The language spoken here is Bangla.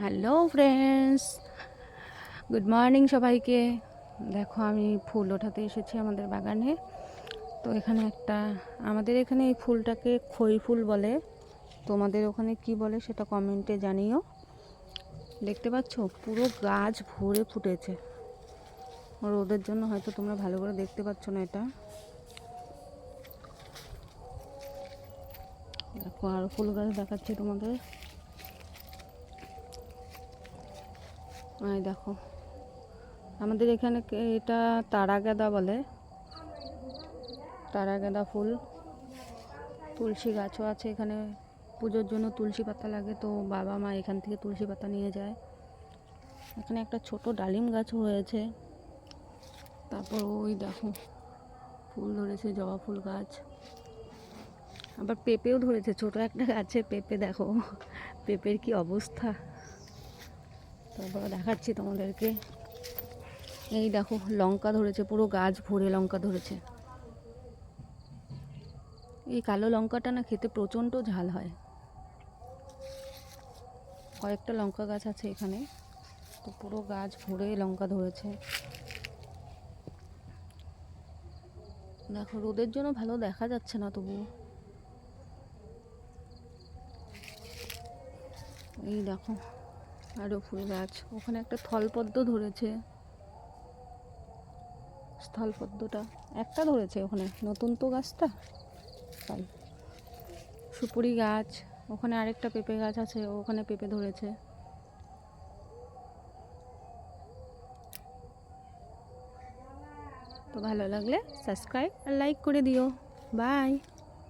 হ্যালো ফ্রেন্ডস, গুড মর্নিং সবাইকে। দেখো আমি ফুল ওঠাতে এসেছি আমাদের বাগানে। তো এখানে আমাদের এখানে এই ফুলটাকে খই ফুল বলে। তোমাদের ওখানে কি বলে সেটা কমেন্টে জানিও। দেখতে পাচ্ছ পুরো গাছ ভরে ফুটেছে। রোদের জন্য হয়তো তোমরা ভালো করে দেখতে পাচ্ছ না এটা। দেখো আরও ফুল গাছ দেখাচ্ছি তোমাদের। দেখো আমাদের এখানে এটা তারা গাঁদা বলে, তারা গাঁদা ফুল। তুলসী গাছও আছে এখানে, পুজোর জন্য তুলসী পাতা লাগে, তো বাবা মা এখান থেকে তুলসী পাতা নিয়ে যায়। এখানে একটা ছোট ডালিম গাছও হয়েছে। তারপর ওই দেখো ফুল ধরেছে, জবা ফুল গাছ। আবার পেঁপেও ধরেছে, ছোট একটা গাছে পেঁপে। দেখো পেঁপের কি অবস্থা। তারপর দেখাচ্ছি তোমাদেরকে। এই দেখো লঙ্কা ধরেছে, পুরো গাছ ভরে লঙ্কা ধরেছে। এই কালো লঙ্কাটা না খেতে প্রচণ্ড ঝাল হয়। কয়েকটা লঙ্কা গাছ আছে এখানে, তো পুরো গাছ ভরে লঙ্কা ধরেছে। দেখো রোদের জন্য ভালো দেখা যাচ্ছে না, তবু এই দেখো আরও ফুল গাছ। ওখানে একটা স্থলপদ্ম ধরেছে, স্থলপদ্মটা একটা ধরেছে ওখানে, নতুন তো গাছটা তাই। সুপুরি গাছ, ওখানে আরেকটা পেঁপে গাছ আছে, ওখানে পেঁপে ধরেছে। তো ভালো লাগলে সাবস্ক্রাইব আর লাইক করে দিও। বাই।